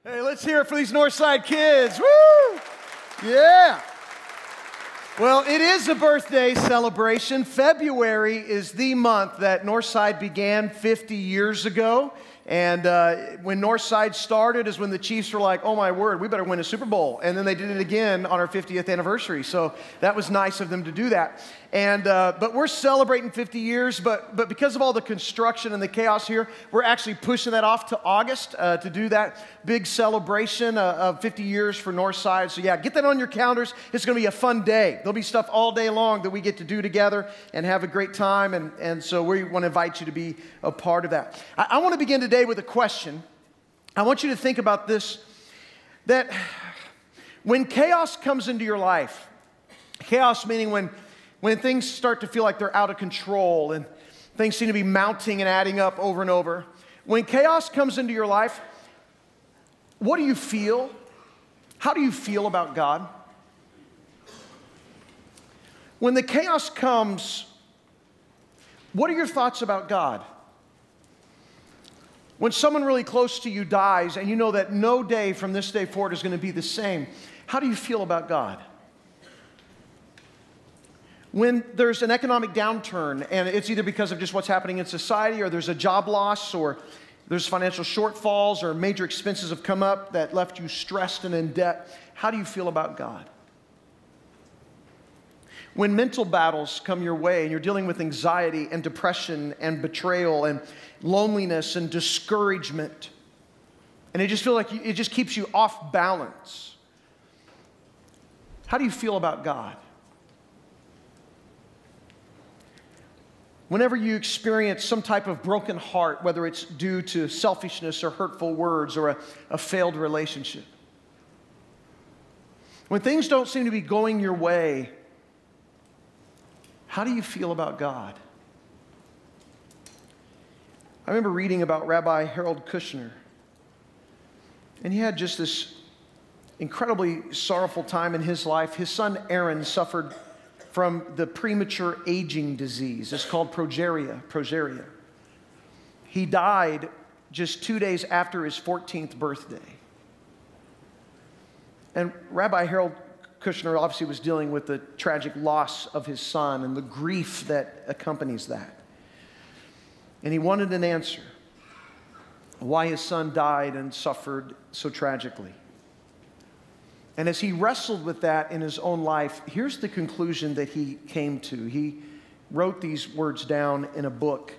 Hey, let's hear it for these Northside kids. Woo! Yeah. Well, it is a birthday celebration. February is the month that Northside began 50 years ago. And when Northside started is when the Chiefs were like, oh my word, we better win a Super Bowl. And then they did it again on our 50th anniversary. So that was nice of them to do that. And but we're celebrating 50 years, but because of all the construction and the chaos here, we're actually pushing that off to August to do that big celebration of 50 years for Northside. So yeah, get that on your calendars. It's going to be a fun day. There'll be stuff all day long that we get to do together and have a great time. And so we want to invite you to be a part of that. I want to begin today with a question. I want you to think about this, that when chaos comes into your life, chaos meaning when things start to feel like they're out of control and things seem to be mounting and adding up over and over, when chaos comes into your life, what do you feel? How do you feel about God? When the chaos comes, what are your thoughts about God? When someone really close to you dies and you know that no day from this day forward is going to be the same, how do you feel about God? When there's an economic downturn and it's either because of just what's happening in society or there's a job loss or there's financial shortfalls or major expenses have come up that left you stressed and in debt, how do you feel about God? When mental battles come your way and you're dealing with anxiety and depression and betrayal and loneliness and discouragement, and it just feels like it just keeps you off balance, how do you feel about God? Whenever you experience some type of broken heart, whether it's due to selfishness or hurtful words or a failed relationship, when things don't seem to be going your way, how do you feel about God? I remember reading about Rabbi Kushner, and he had just this incredibly sorrowful time in his life. His son Aaron suffered from the premature aging disease. It's called progeria. He died just 2 days after his 14th birthday. And Rabbi Kushner obviously was dealing with the tragic loss of his son and the grief that accompanies that. And he wanted an answer why his son died and suffered so tragically. And as he wrestled with that in his own life, here's the conclusion that he came to. He wrote these words down in a book,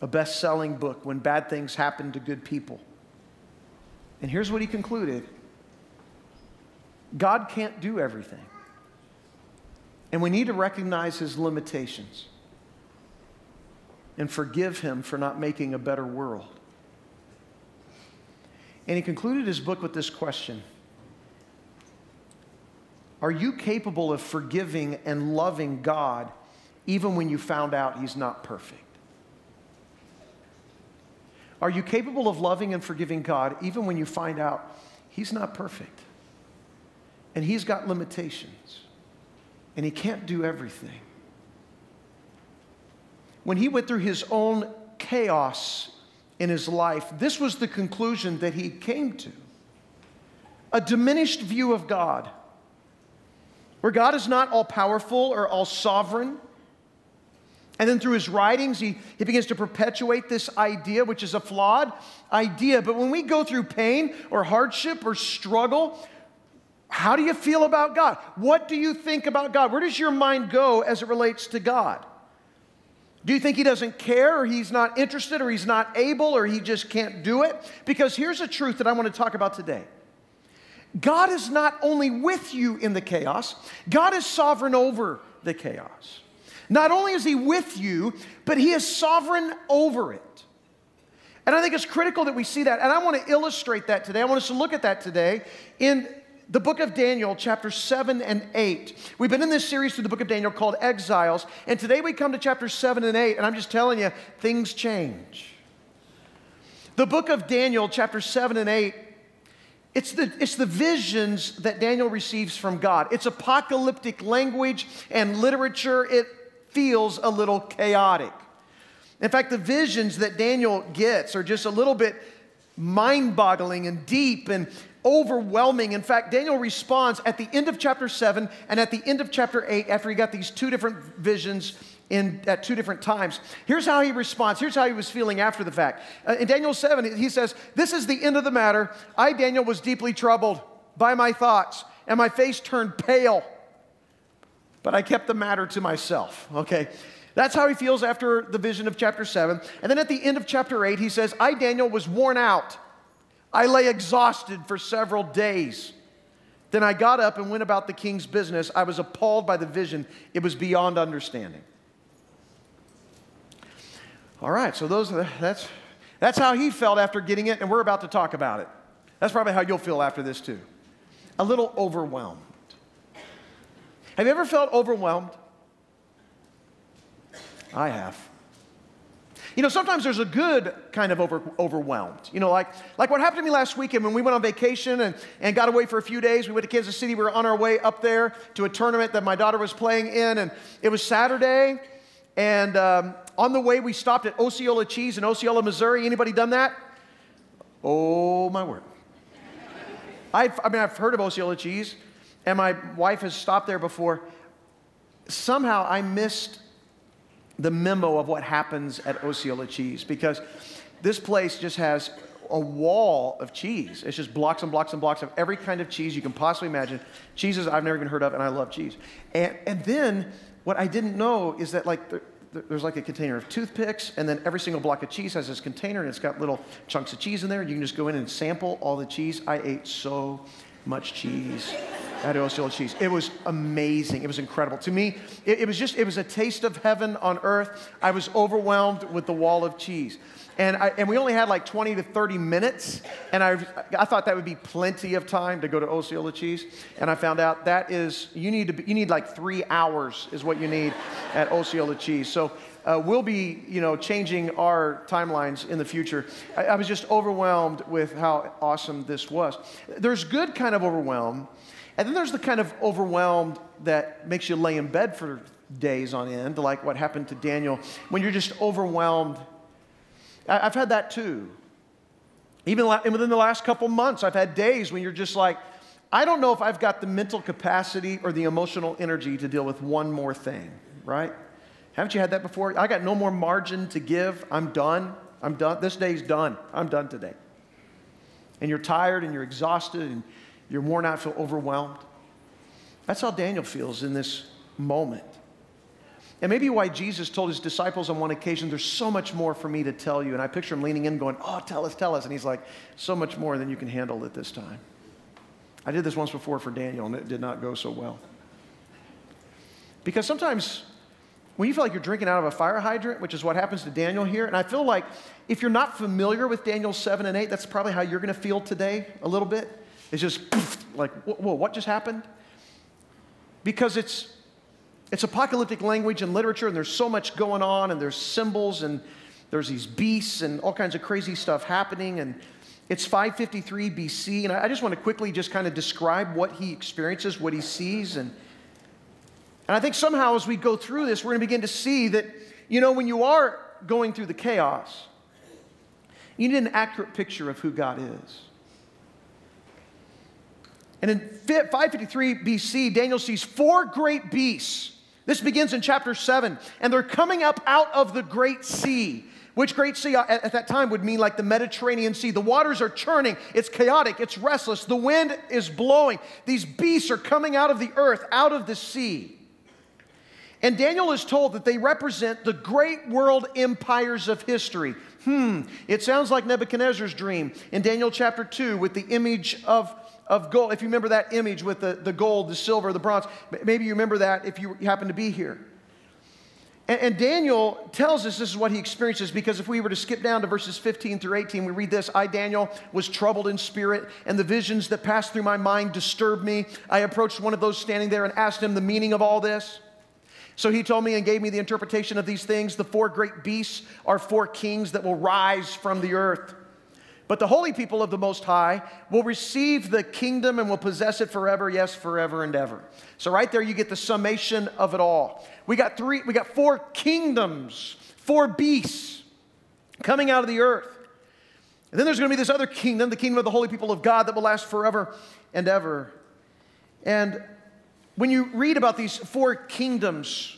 a best-selling book, When Bad Things Happen to Good People. And here's what he concluded. God can't do everything. And we need to recognize his limitations and forgive him for not making a better world. And he concluded his book with this question. Are you capable of forgiving and loving God even when you found out he's not perfect? Are you capable of loving and forgiving God even when you find out he's not perfect? And he's got limitations. And he can't do everything. When he went through his own chaos in his life, this was the conclusion that he came to. A diminished view of God, where God is not all-powerful or all-sovereign. And then through his writings, he begins to perpetuate this idea, which is a flawed idea. But when we go through pain or hardship or struggle, how do you feel about God? What do you think about God? Where does your mind go as it relates to God? Do you think he doesn't care, or he's not interested, or he's not able, or he just can't do it? Because here's a truth that I want to talk about today. God is not only with you in the chaos, God is sovereign over the chaos. Not only is he with you, but he is sovereign over it. And I think it's critical that we see that. And I want to illustrate that today. I want us to look at that today in the book of Daniel, chapter 7 and 8. We've been in this series through the book of Daniel called Exiles. And today we come to chapter 7 and 8. And I'm just telling you, things change. The book of Daniel, chapter 7 and 8, it's the visions that Daniel receives from God. It's apocalyptic language and literature. It feels a little chaotic. In fact, the visions that Daniel gets are just a little bit mind-boggling and deep and overwhelming. In fact, Daniel responds at the end of chapter 7 and at the end of chapter 8 after he got these two different visions at two different times. Here's how he responds. Here's how he was feeling after the fact. In Daniel 7, he says, "This is the end of the matter. I, Daniel, was deeply troubled by my thoughts, and my face turned pale. But I kept the matter to myself." Okay, that's how he feels after the vision of chapter 7. And then at the end of chapter 8, he says, "I, Daniel, was worn out. I lay exhausted for several days. Then I got up and went about the king's business. I was appalled by the vision. It was beyond understanding." All right, so that's how he felt after getting it, and we're about to talk about it. That's probably how you'll feel after this too. A little overwhelmed. Have you ever felt overwhelmed? I have. You know, sometimes there's a good kind of overwhelmed. You know, like what happened to me last weekend when we went on vacation and got away for a few days. We went to Kansas City. We were on our way up there to a tournament that my daughter was playing in, and it was Saturday. And on the way, we stopped at Osceola Cheese in Osceola, Missouri. Anybody done that? Oh, my word. I've heard of Osceola Cheese, and my wife has stopped there before. Somehow, I missed the memo of what happens at Osceola Cheese, because this place just has a wall of cheese. It's just blocks and blocks and blocks of every kind of cheese you can possibly imagine. Cheeses I've never even heard of, and I love cheese. And then what I didn't know is that there's like a container of toothpicks, and then every single block of cheese has this container, and it's got little chunks of cheese in there. You can just go in and sample all the cheese. I ate so much cheese at Osceola Cheese. It was amazing. It was incredible. To me, it was a taste of heaven on earth. I was overwhelmed with the wall of cheese. And we only had like 20 to 30 minutes, and I thought that would be plenty of time to go to Osceola Cheese. And I found out that is, you need like 3 hours is what you need at Osceola Cheese. So we'll be, changing our timelines in the future. I was just overwhelmed with how awesome this was. There's good kind of overwhelm, and then there's the kind of overwhelmed that makes you lay in bed for days on end, like what happened to Daniel, when you're just overwhelmed. I've had that too. Even within the last couple months, I've had days when you're just like, I don't know if I've got the mental capacity or the emotional energy to deal with one more thing, right? Haven't you had that before? I got no more margin to give. I'm done. I'm done. This day's done. I'm done today. And you're tired and you're exhausted and you're worn out, feel overwhelmed. That's how Daniel feels in this moment. And maybe why Jesus told his disciples on one occasion, "There's so much more for me to tell you." And I picture him leaning in going, "Oh, tell us. And he's like, "So much more than you can handle at this time." I did this once before for Daniel, and it did not go so well. Because sometimes when you feel like you're drinking out of a fire hydrant, which is what happens to Daniel here, and I feel like if you're not familiar with Daniel 7 and 8, that's probably how you're going to feel today a little bit. It's just like, whoa, what just happened? Because it's apocalyptic language and literature, and there's so much going on, and there's symbols, and there's these beasts, and all kinds of crazy stuff happening, and it's 553 BC, and I just want to quickly just kind of describe what he experiences, what he sees, and I think somehow as we go through this, we're going to begin to see that, when you are going through the chaos, you need an accurate picture of who God is. And in 553 BC, Daniel sees 4 great beasts. This begins in chapter 7, and they're coming up out of the Great Sea, which Great Sea at that time would mean like the Mediterranean Sea. The waters are churning. It's chaotic. It's restless. The wind is blowing. These beasts are coming out of the earth, out of the sea. And Daniel is told that they represent the great world empires of history. It sounds like Nebuchadnezzar's dream in Daniel chapter 2 with the image of gold. If you remember that image with the gold, the silver, the bronze, maybe you remember that if you happen to be here. And Daniel tells us this is what he experiences, because if we were to skip down to verses 15 through 18, we read this: "I, Daniel, was troubled in spirit, and the visions that passed through my mind disturbed me. I approached one of those standing there and asked him the meaning of all this. So he told me and gave me the interpretation of these things. The 4 great beasts are 4 kings that will rise from the earth. But the holy people of the Most High will receive the kingdom and will possess it forever, yes, forever and ever." So right there you get the summation of it all. We got 4 kingdoms, 4 beasts coming out of the earth. And then there's going to be this other kingdom, the kingdom of the holy people of God, that will last forever and ever. And when you read about these four kingdoms,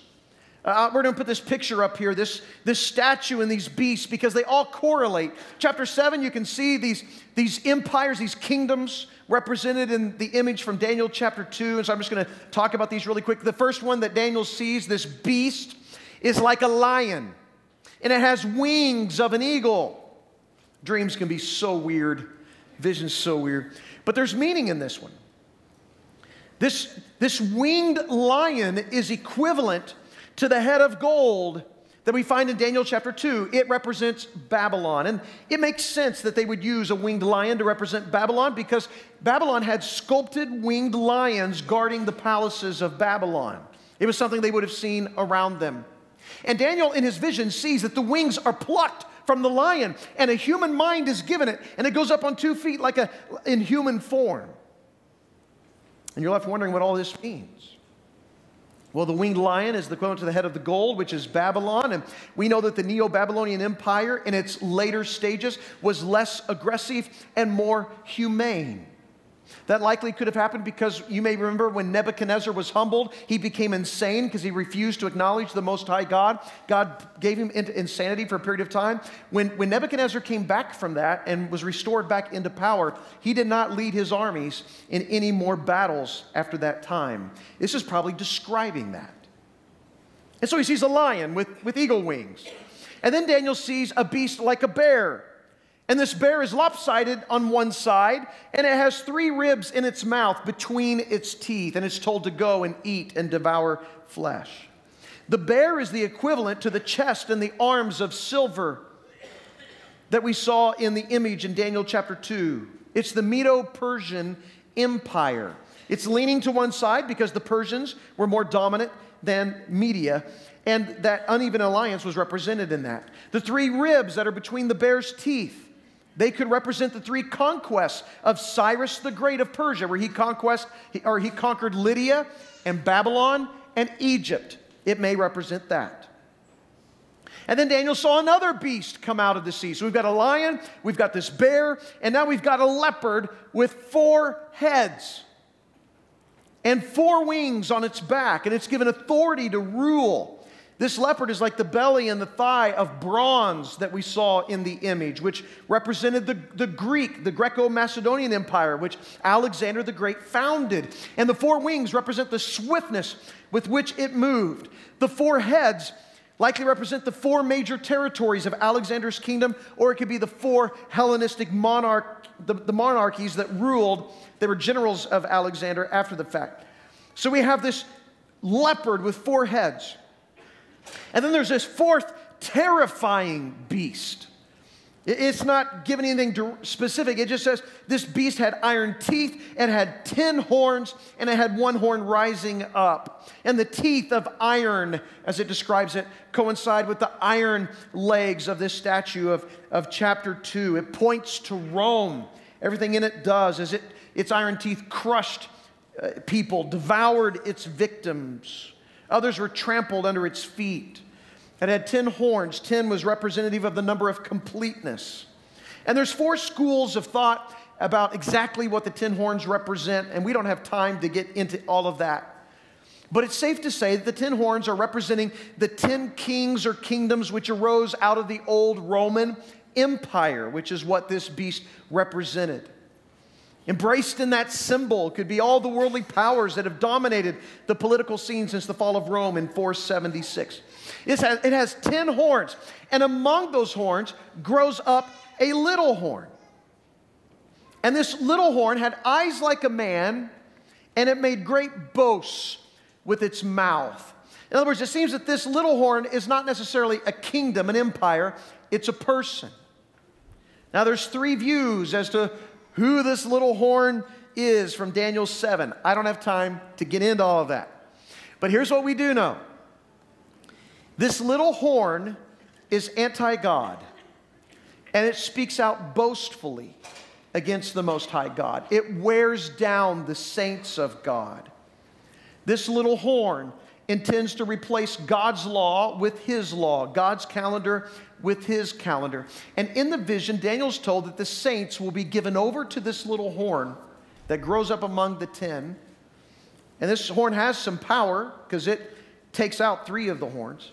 we're going to put this picture up here, this statue and these beasts, because they all correlate. Chapter 7, you can see these empires, these kingdoms represented in the image from Daniel chapter 2. And so I'm just going to talk about these really quick. The first one that Daniel sees, this beast, is like a lion, and it has wings of an eagle. Dreams can be so weird. Vision's so weird. But there's meaning in this one. This winged lion is equivalent to the head of gold that we find in Daniel chapter 2. It represents Babylon. And it makes sense that they would use a winged lion to represent Babylon, because Babylon had sculpted winged lions guarding the palaces of Babylon. It was something they would have seen around them. And Daniel, in his vision, sees that the wings are plucked from the lion, and a human mind is given it, and it goes up on 2 feet in human form. And you're left wondering what all this means. Well, the winged lion is the equivalent to the head of the gold, which is Babylon. And we know that the Neo-Babylonian Empire in its later stages was less aggressive and more humane. That likely could have happened because you may remember when Nebuchadnezzar was humbled, he became insane because he refused to acknowledge the Most High God. God gave him into insanity for a period of time. When Nebuchadnezzar came back from that and was restored back into power, he did not lead his armies in any more battles after that time. This is probably describing that. And so he sees a lion with eagle wings. And then Daniel sees a beast like a bear. And this bear is lopsided on one side, and it has 3 ribs in its mouth between its teeth, and it's told to go and eat and devour flesh. The bear is the equivalent to the chest and the arms of silver that we saw in the image in Daniel chapter 2. It's the Medo-Persian Empire. It's leaning to one side because the Persians were more dominant than Media, and that uneven alliance was represented in that. The 3 ribs that are between the bear's teeth, they could represent the 3 conquests of Cyrus the Great of Persia, where he conquered Lydia and Babylon and Egypt. It may represent that. And then Daniel saw another beast come out of the sea. So we've got a lion, we've got this bear, and now we've got a leopard with 4 heads and 4 wings on its back, and it's given authority to rule. This leopard is like the belly and the thigh of bronze that we saw in the image, which represented the Greco-Macedonian Empire, which Alexander the Great founded. And the 4 wings represent the swiftness with which it moved. The 4 heads likely represent the 4 major territories of Alexander's kingdom, or it could be the 4 Hellenistic the monarchies that ruled. They were generals of Alexander after the fact. So we have this leopard with 4 heads. And then there's this 4th terrifying beast. It's not given anything specific. It just says this beast had iron teeth, it had 10 horns, and it had 1 horn rising up. And the teeth of iron, as it describes it, coincide with the iron legs of this statue of chapter 2. It points to Rome. Everything in it does is its iron teeth crushed people, devoured its victims. Others were trampled under its feet. It had 10 horns. 10 was representative of the number of completeness. And there's 4 schools of thought about exactly what the 10 horns represent, and we don't have time to get into all of that. But it's safe to say that the 10 horns are representing the 10 kings or kingdoms which arose out of the old Roman Empire, which is what this beast represented. Embraced in that symbol could be all the worldly powers that have dominated the political scene since the fall of Rome in 476. It has 10 horns, and among those horns grows up a little horn. And this little horn had eyes like a man, and it made great boasts with its mouth. In other words, it seems that this little horn is not necessarily a kingdom, an empire, it's a person. Now there's 3 views as to who this little horn is from Daniel 7. I don't have time to get into all of that. But here's what we do know. This little horn is anti-God, and it speaks out boastfully against the Most High God. It wears down the saints of God. This little horn intends to replace God's law with his law, God's calendar with his calendar. And in the vision, Daniel's told that the saints will be given over to this little horn that grows up among the 10. And this horn has some power because it takes out 3 of the horns.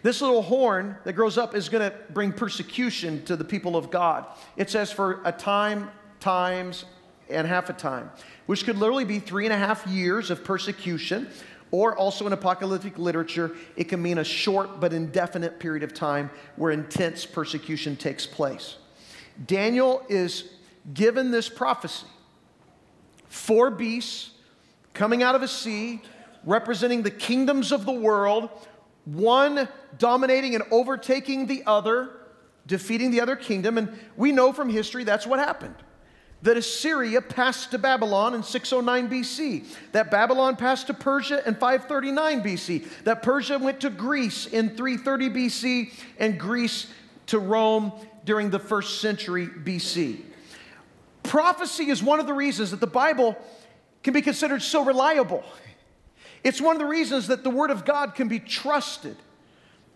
This little horn that grows up is going to bring persecution to the people of God. It says for a time, times, and half a time, which could literally be 3.5 years of persecution, or also in apocalyptic literature, it can mean a short but indefinite period of time where intense persecution takes place. Daniel is given this prophecy. 4 beasts coming out of a sea, representing the kingdoms of the world, one dominating and overtaking the other, defeating the other kingdom. And we know from history that's what happened. That Assyria passed to Babylon in 609 BC. That Babylon passed to Persia in 539 BC. That Persia went to Greece in 330 BC, and Greece to Rome during the 1st century BC. Prophecy is one of the reasons that the Bible can be considered so reliable. It's one of the reasons that the Word of God can be trusted.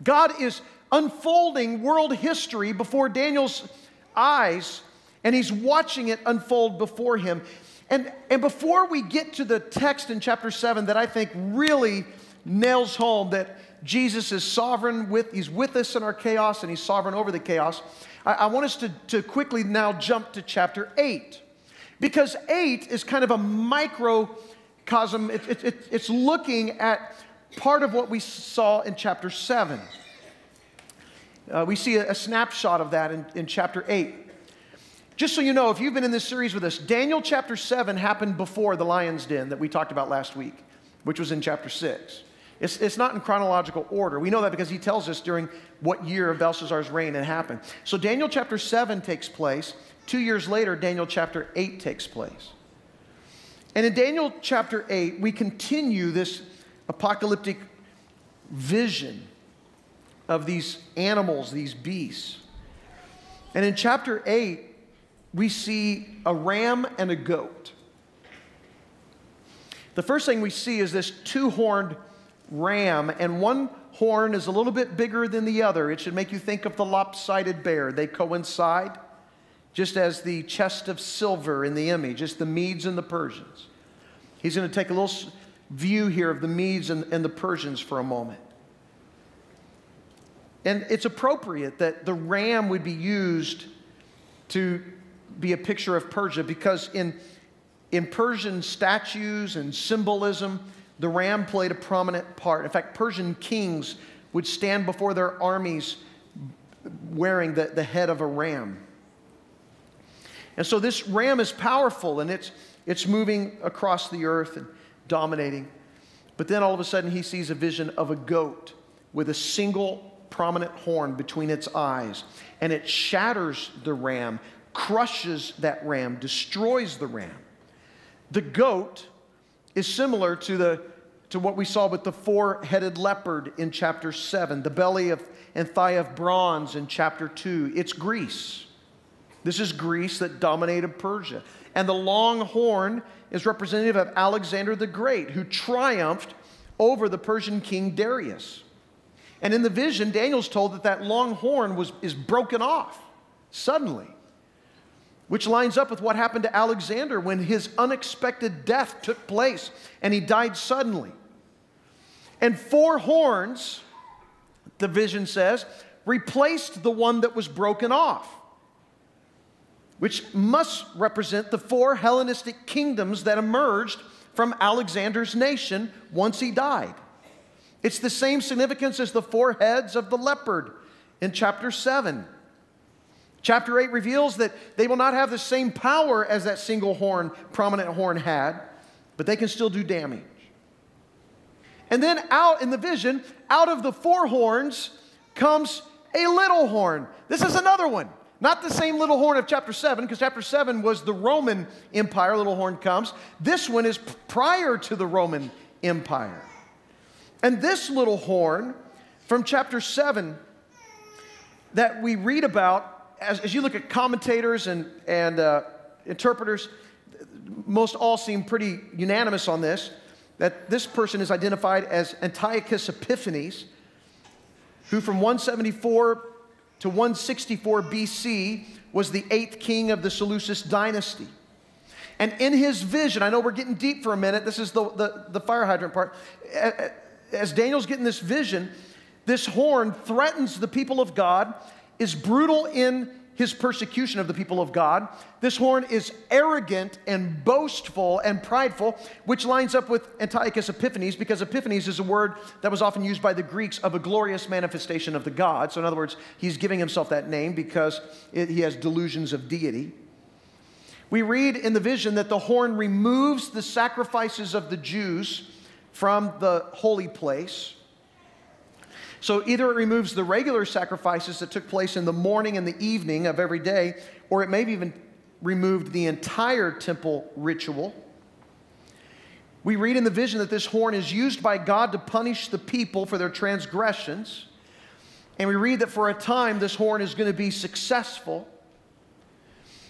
God is unfolding world history before Daniel's eyes, and he's watching it unfold before him. And before we get to the text in chapter 7 that I think really nails home that Jesus is sovereign, he's with us in our chaos, and he's sovereign over the chaos, I want us to quickly now jump to chapter 8. Because 8 is kind of a microcosm. It's looking at part of what we saw in chapter 7. We see a snapshot of that in chapter 8. Just so you know, if you've been in this series with us, Daniel chapter 7 happened before the lion's den that we talked about last week, which was in chapter 6. It's not in chronological order. We know that because he tells us during what year of Belshazzar's reign it happened. So Daniel chapter 7 takes place. 2 years later, Daniel chapter 8 takes place. And in Daniel chapter 8, we continue this apocalyptic vision of these animals, these beasts. And in chapter 8, we see a ram and a goat. The first thing we see is this 2-horned ram, and one horn is a little bit bigger than the other. It should make you think of the lopsided bear. They coincide, just as the chest of silver in the image, just the Medes and the Persians. He's going to take a little view here of the Medes and the Persians for a moment. And it's appropriate that the ram would be used to be a picture of Persia, because in Persian statues and symbolism, the ram played a prominent part. In fact, Persian kings would stand before their armies wearing the head of a ram. And so this ram is powerful, and it's moving across the earth and dominating. But then all of a sudden he sees a vision of a goat with a single prominent horn between its eyes. And it shatters the ram, crushes that ram, destroys the ram. The goat is similar to what we saw with the 4-headed leopard in chapter 7, the belly and thigh of bronze in chapter 2. It's Greece. This is Greece that dominated Persia. And the long horn is representative of Alexander the Great, who triumphed over the Persian king Darius. And in the vision, Daniel's told that long horn is broken off suddenly, which lines up with what happened to Alexander when his unexpected death took place and he died suddenly. And 4 horns, the vision says, replaced the one that was broken off, which must represent the 4 Hellenistic kingdoms that emerged from Alexander's nation once he died. It's the same significance as the 4 heads of the leopard in chapter 7. Chapter 8 reveals that they will not have the same power as that single horn, prominent horn had, but they can still do damage. And then out in the vision, out of the 4 horns comes a little horn. This is another one. Not the same little horn of chapter 7, because chapter 7 was the Roman Empire, little horn comes. This one is prior to the Roman Empire. And this little horn from chapter 7 that we read about, as you look at commentators and interpreters, most all seem pretty unanimous on this, that this person is identified as Antiochus Epiphanes, who from 174 to 164 BC was the 8th king of the Seleucid dynasty. And in his vision, I know we're getting deep for a minute, this is the fire hydrant part. As Daniel's getting this vision, this horn threatens the people of God, is brutal in his persecution of the people of God. This horn is arrogant and boastful and prideful, which lines up with Antiochus Epiphanes, because Epiphanes is a word that was often used by the Greeks of a glorious manifestation of the God. So in other words, he's giving himself that name because he has delusions of deity. We read in the vision that the horn removes the sacrifices of the Jews from the holy place. So either it removes the regular sacrifices that took place in the morning and the evening of every day, or it may have even removed the entire temple ritual. We read in the vision that this horn is used by God to punish the people for their transgressions. And we read that for a time this horn is going to be successful.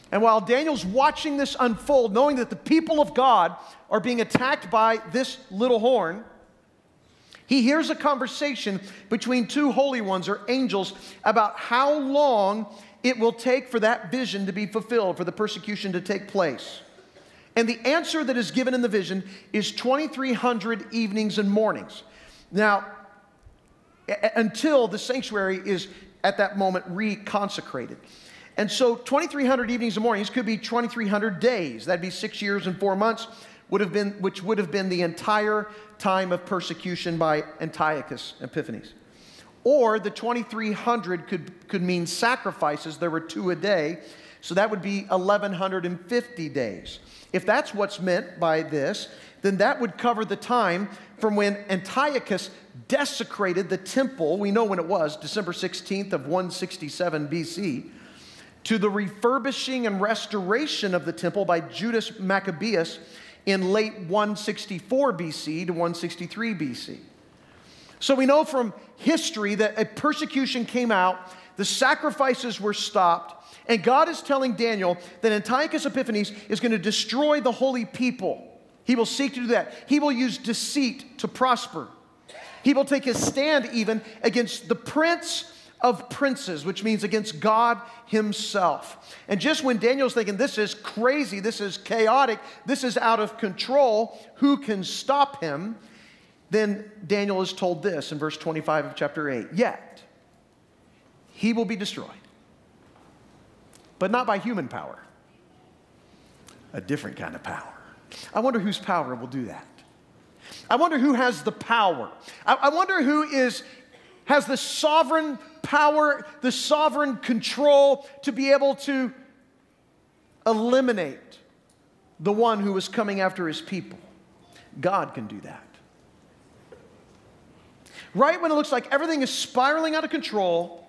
And while Daniel's watching this unfold, knowing that the people of God are being attacked by this little horn, he hears a conversation between two holy ones or angels about how long it will take for that vision to be fulfilled, for the persecution to take place. And the answer that is given in the vision is 2,300 evenings and mornings. Now, until the sanctuary is at that moment reconsecrated. And so 2,300 evenings and mornings could be 2,300 days. That'd be 6 years and 4 months, which would have been the entire time of persecution by Antiochus Epiphanes. Or the 2,300 could mean sacrifices. There were 2 a day, so that would be 1,150 days. If that's what's meant by this, then that would cover the time from when Antiochus desecrated the temple. We know when it was, December 16th of 167 BC, to the refurbishing and restoration of the temple by Judas Maccabeus in late 164 BC to 163 BC. So we know from history that a persecution came out, the sacrifices were stopped, and God is telling Daniel that Antiochus Epiphanes is going to destroy the holy people. He will seek to do that. He will use deceit to prosper. He will take his stand even against the prince of princes, which means against God himself. And just when Daniel's thinking, this is crazy, this is chaotic, this is out of control, who can stop him? Then Daniel is told this in verse 25 of chapter 8, yet he will be destroyed, but not by human power, a different kind of power. I wonder whose power will do that. I wonder who has the power. I wonder who has the sovereign power, the sovereign control to be able to eliminate the one who is coming after his people. God can do that. Right when it looks like everything is spiraling out of control,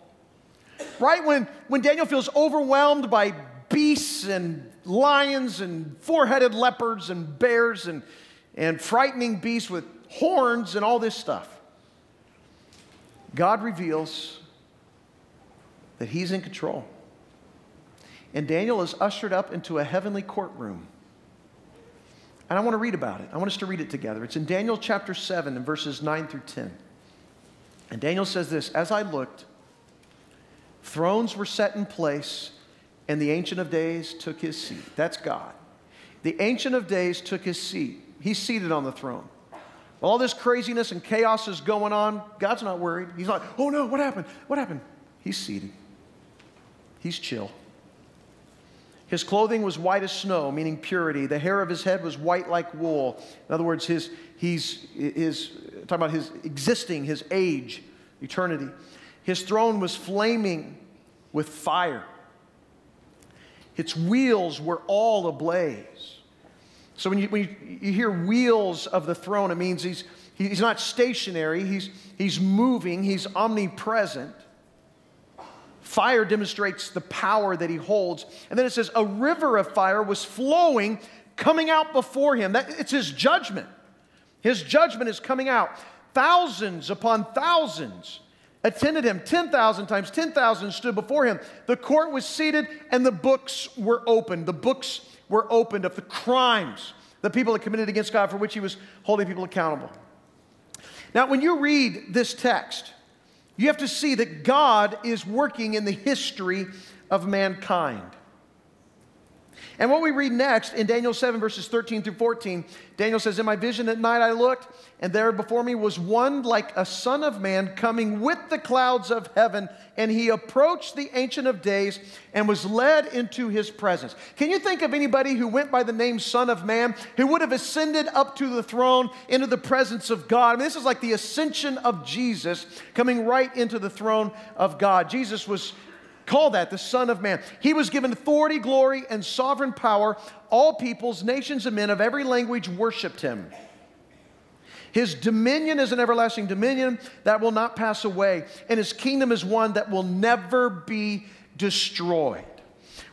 right when Daniel feels overwhelmed by beasts and lions and four-headed leopards and bears and frightening beasts with horns and all this stuff, God reveals that he's in control. And Daniel is ushered up into a heavenly courtroom. And I want to read about it. I want us to read it together. It's in Daniel chapter 7 and verses 9 through 10. And Daniel says this, as I looked, thrones were set in place, and the Ancient of Days took his seat. That's God. The Ancient of Days took his seat. He's seated on the throne. All this craziness and chaos is going on. God's not worried. He's like, oh no, what happened? What happened? He's seated. He's chill. His clothing was white as snow, meaning purity. The hair of his head was white like wool. In other words, he's talking about his existing, his age, eternity. His throne was flaming with fire. Its wheels were all ablaze. So when you hear wheels of the throne, it means he's not stationary, he's moving, he's omnipresent. Fire demonstrates the power that he holds. And then it says, a river of fire was flowing, coming out before him. It's his judgment. His judgment is coming out. Thousands upon thousands attended him. 10,000 times 10,000 stood before him. The court was seated and the books were opened. The books were opened of the crimes the people that committed against God, for which he was holding people accountable. Now, when you read this text, you have to see that God is working in the history of mankind. And what we read next in Daniel 7, verses 13 through 14, Daniel says, "In my vision at night I looked, and there before me was one like a son of man coming with the clouds of heaven, and he approached the Ancient of Days and was led into his presence." Can you think of anybody who went by the name Son of Man, who would have ascended up to the throne into the presence of God? I mean, this is like the ascension of Jesus coming right into the throne of God. Jesus was called that, the Son of Man. He was given authority, glory, and sovereign power. All peoples, nations, and men of every language worshiped him. His dominion is an everlasting dominion that will not pass away, and his kingdom is one that will never be destroyed.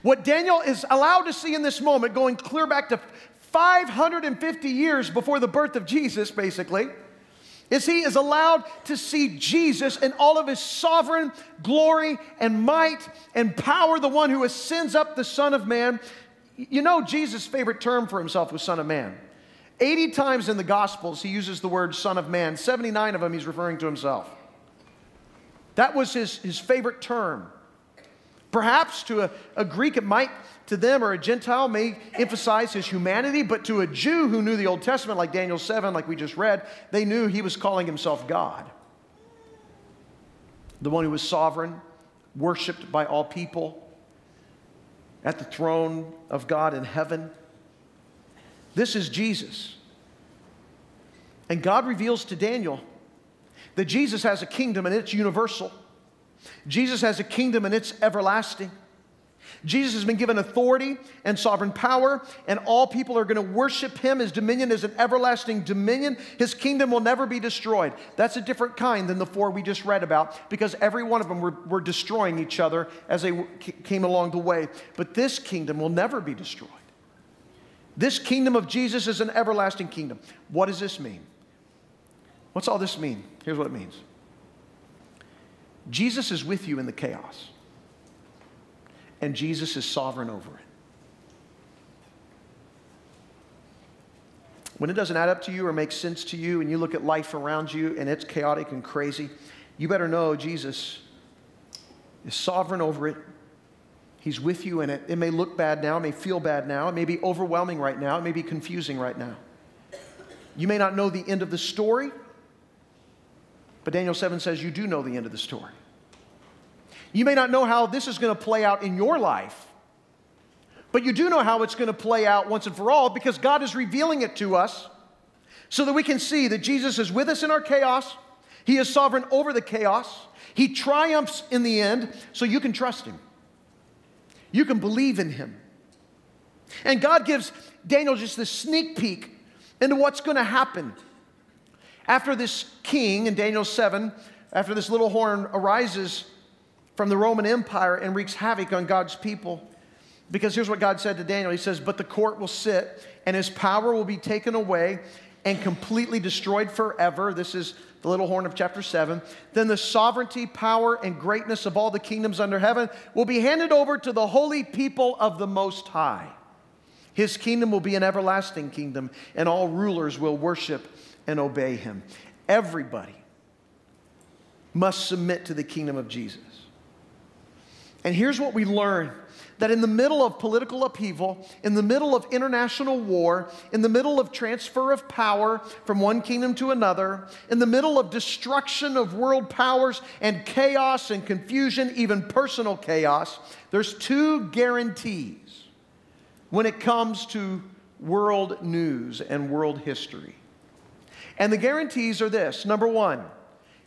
What Daniel is allowed to see in this moment, going clear back to 550 years before the birth of Jesus, basically, is he is allowed to see Jesus in all of his sovereign glory and might and power, the one who ascends up, the Son of Man. You know, Jesus' favorite term for himself was Son of Man. 80 times in the Gospels he uses the word Son of Man. 79 of them he's referring to himself. That was his favorite term. Perhaps to a Greek it might, to them, or a Gentile, may emphasize his humanity, but to a Jew who knew the Old Testament, like Daniel 7, like we just read, they knew he was calling himself God. The one who was sovereign, worshiped by all people, at the throne of God in heaven. This is Jesus. And God reveals to Daniel that Jesus has a kingdom and it's universal. Jesus has a kingdom and it's everlasting. Jesus has been given authority and sovereign power, and all people are going to worship him. His dominion is an everlasting dominion. His kingdom will never be destroyed. That's a different kind than the four we just read about, because every one of them were destroying each other as they came along the way. But this kingdom will never be destroyed. This kingdom of Jesus is an everlasting kingdom. What does this mean? What's all this mean? Here's what it means. Jesus is with you in the chaos. And Jesus is sovereign over it. When it doesn't add up to you or make sense to you, and you look at life around you and it's chaotic and crazy, you better know Jesus is sovereign over it. He's with you in it. It may look bad now. It may feel bad now. It may be overwhelming right now. It may be confusing right now. You may not know the end of the story, but Daniel 7 says you do know the end of the story. You may not know how this is going to play out in your life, but you do know how it's going to play out once and for all, because God is revealing it to us so that we can see that Jesus is with us in our chaos. He is sovereign over the chaos. He triumphs in the end, so you can trust him. You can believe in him. And God gives Daniel just this sneak peek into what's going to happen. After this king in Daniel 7, after this little horn arises from the Roman Empire and wreaks havoc on God's people. Because here's what God said to Daniel. He says, "But the court will sit, and his power will be taken away and completely destroyed forever." This is the little horn of chapter 7. "Then the sovereignty, power, and greatness of all the kingdoms under heaven will be handed over to the holy people of the Most High. His kingdom will be an everlasting kingdom, and all rulers will worship and obey him." Everybody must submit to the kingdom of Jesus. And here's what we learn, that in the middle of political upheaval, in the middle of international war, in the middle of transfer of power from one kingdom to another, in the middle of destruction of world powers and chaos and confusion, even personal chaos, there's two guarantees when it comes to world news and world history. And the guarantees are this. Number one,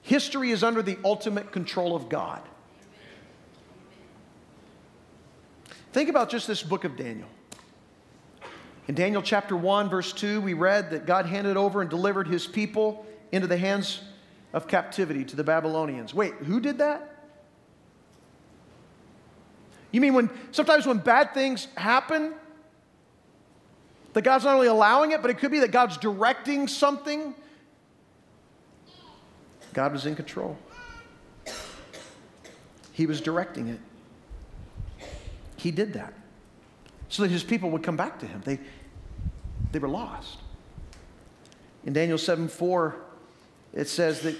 history is under the ultimate control of God. Think about just this book of Daniel. In Daniel chapter 1, verse 2, we read that God handed over and delivered his people into the hands of captivity to the Babylonians. Wait, who did that? You mean sometimes when bad things happen, that God's not only allowing it, but it could be that God's directing something? God was in control. He was directing it. He did that so that his people would come back to him. They were lost. In Daniel 7:4, it says that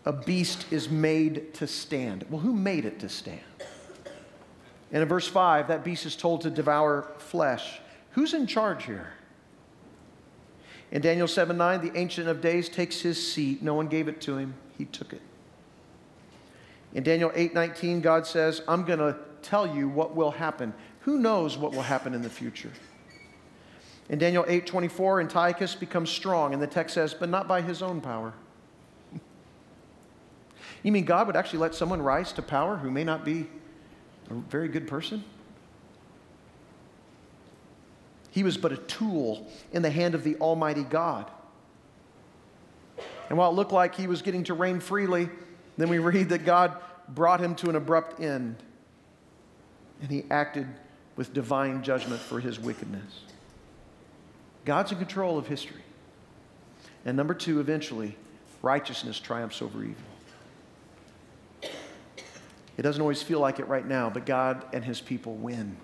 a beast is made to stand. Well, who made it to stand? And in verse 5, that beast is told to devour flesh. Who's in charge here? In Daniel 7:9, the Ancient of Days takes his seat. No one gave it to him. He took it. In Daniel 8:19, God says, I'm going to tell you what will happen. Who knows what will happen in the future? In Daniel 8:24, Antiochus becomes strong, and the text says, but not by his own power. You mean God would actually let someone rise to power who may not be a very good person? He was but a tool in the hand of the Almighty God. And while it looked like he was getting to reign freely, then we read that God brought him to an abrupt end, and he acted with divine judgment for his wickedness. God's in control of history. And number two, eventually, righteousness triumphs over evil. It doesn't always feel like it right now, but God and his people win.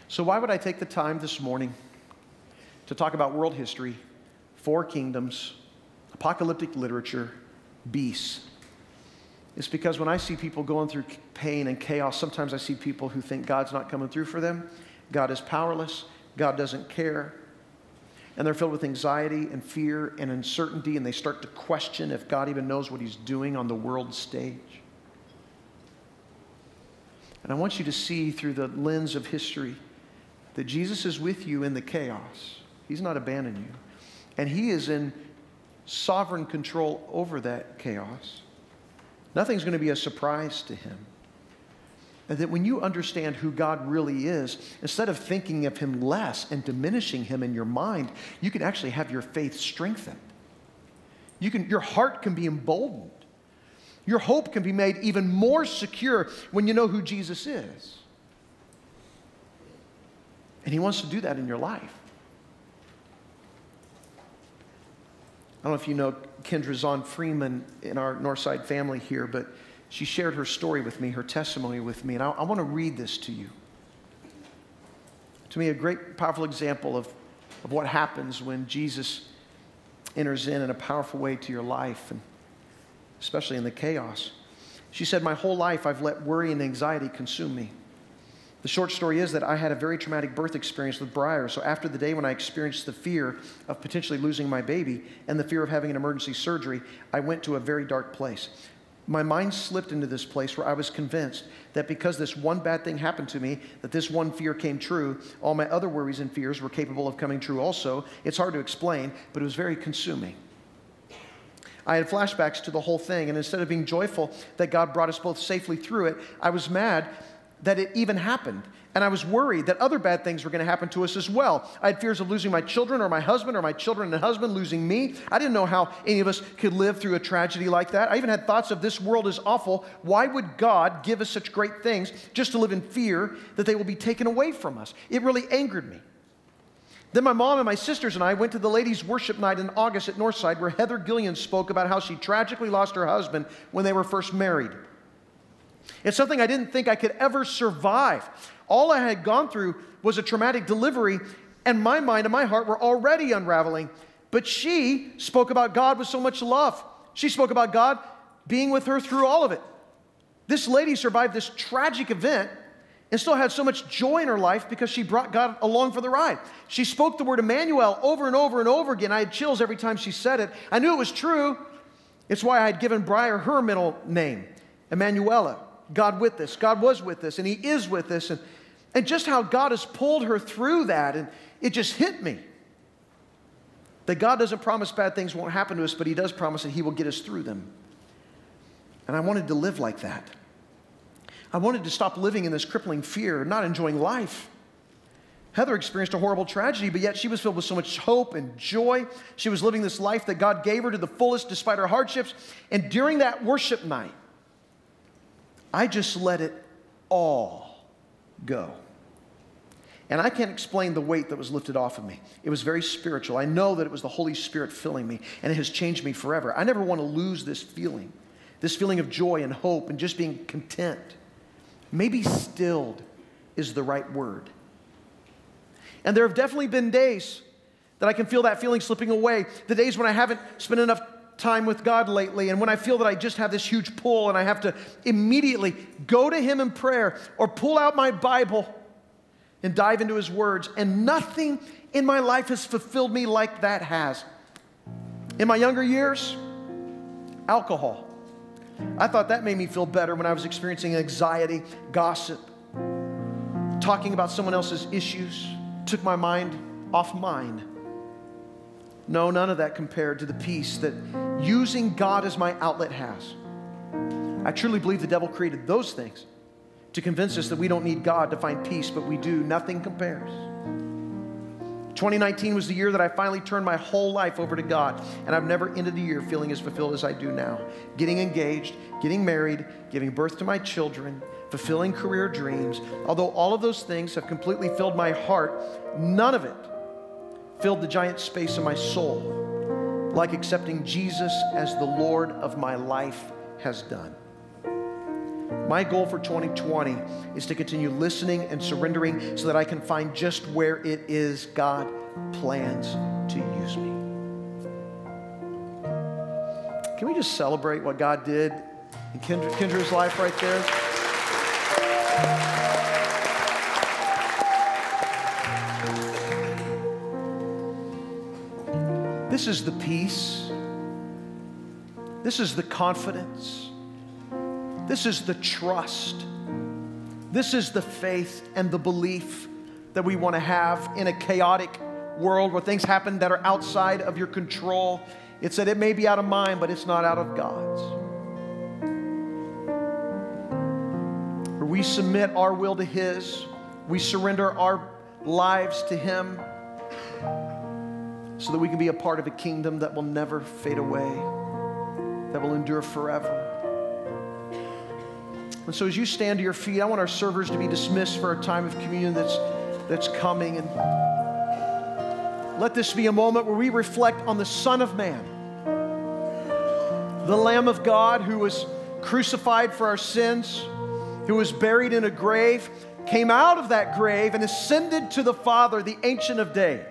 So why would I take the time this morning to talk about world history, four kingdoms, apocalyptic literature, beasts? It's because when I see people going through pain and chaos, sometimes I see people who think God's not coming through for them. God is powerless. God doesn't care. And they're filled with anxiety and fear and uncertainty, and they start to question if God even knows what he's doing on the world stage. And I want you to see through the lens of history that Jesus is with you in the chaos. He's not abandoning you. And he is in sovereign control over that chaos. Nothing's going to be a surprise to him. And that when you understand who God really is, instead of thinking of him less and diminishing him in your mind, you can actually have your faith strengthened. Your heart can be emboldened. Your hope can be made even more secure when you know who Jesus is. And he wants to do that in your life. I don't know if you know Kendra Zahn Freeman in our Northside family here, but she shared her story with me, her testimony with me, and I want to read this to you. To me, a great, powerful example of what happens when Jesus enters in a powerful way to your life, and especially in the chaos. She said, my whole life I've let worry and anxiety consume me. The short story is that I had a very traumatic birth experience with Briar, so after the day when I experienced the fear of potentially losing my baby and the fear of having an emergency surgery, I went to a very dark place. My mind slipped into this place where I was convinced that because this one bad thing happened to me, that this one fear came true, all my other worries and fears were capable of coming true also. It's hard to explain, but it was very consuming. I had flashbacks to the whole thing, and instead of being joyful that God brought us both safely through it, I was mad that it even happened. And I was worried that other bad things were going to happen to us as well. I had fears of losing my children or my husband or my children and husband losing me. I didn't know how any of us could live through a tragedy like that. I even had thoughts of this world is awful. Why would God give us such great things just to live in fear that they will be taken away from us? It really angered me. Then my mom and my sisters and I went to the ladies' worship night in August at Northside where Heather Gillian spoke about how she tragically lost her husband when they were first married. It's something I didn't think I could ever survive. All I had gone through was a traumatic delivery, and my mind and my heart were already unraveling. But she spoke about God with so much love. She spoke about God being with her through all of it. This lady survived this tragic event and still had so much joy in her life because she brought God along for the ride. She spoke the word Emmanuel over and over and over again. I had chills every time she said it. I knew it was true. It's why I had given Briar her middle name, Emmanuela. God with us. God was with us, and he is with us. And just how God has pulled her through that, and it just hit me. That God doesn't promise bad things won't happen to us, but he does promise that he will get us through them. And I wanted to live like that. I wanted to stop living in this crippling fear, not enjoying life. Heather experienced a horrible tragedy, but yet she was filled with so much hope and joy. She was living this life that God gave her to the fullest despite her hardships. And during that worship night, I just let it all go. And I can't explain the weight that was lifted off of me. It was very spiritual. I know that it was the Holy Spirit filling me, and it has changed me forever. I never want to lose this feeling of joy and hope and just being content. Maybe stilled is the right word. And there have definitely been days that I can feel that feeling slipping away. The days when I haven't spent enough time with God lately, and when I feel that I just have this huge pull and I have to immediately go to Him in prayer or pull out my Bible and dive into His words. And nothing in my life has fulfilled me like that has. In my younger years, alcohol. I thought that made me feel better when I was experiencing anxiety, gossip, talking about someone else's issues. Took my mind off mine. No, none of that compared to the peace that using God as my outlet has. I truly believe the devil created those things to convince us that we don't need God to find peace, but we do. Nothing compares. 2019 was the year that I finally turned my whole life over to God, and I've never ended the year feeling as fulfilled as I do now. Getting engaged, getting married, giving birth to my children, fulfilling career dreams. Although all of those things have completely filled my heart, none of it filled the giant space in my soul like accepting Jesus as the Lord of my life has done. My goal for 2020 is to continue listening and surrendering so that I can find just where it is God plans to use me. Can we just celebrate what God did in Kendra's life right there? This is the peace. This is the confidence. This is the trust. This is the faith and the belief that we want to have in a chaotic world where things happen that are outside of your control. It's that it may be out of mine, but it's not out of God's. Where we submit our will to His, we surrender our lives to Him so that we can be a part of a kingdom that will never fade away, that will endure forever. And so as you stand to your feet, I want our servers to be dismissed for a time of communion that's coming. And let this be a moment where we reflect on the Son of Man, the Lamb of God who was crucified for our sins, who was buried in a grave, came out of that grave and ascended to the Father, the Ancient of Days,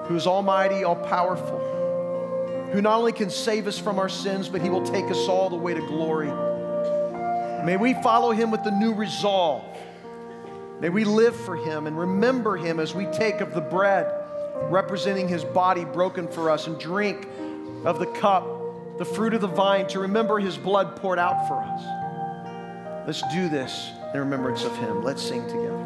who is almighty, all-powerful, who not only can save us from our sins, but He will take us all the way to glory. May we follow Him with the new resolve. May we live for Him and remember Him as we take of the bread representing His body broken for us and drink of the cup, the fruit of the vine, to remember His blood poured out for us. Let's do this in remembrance of Him. Let's sing together.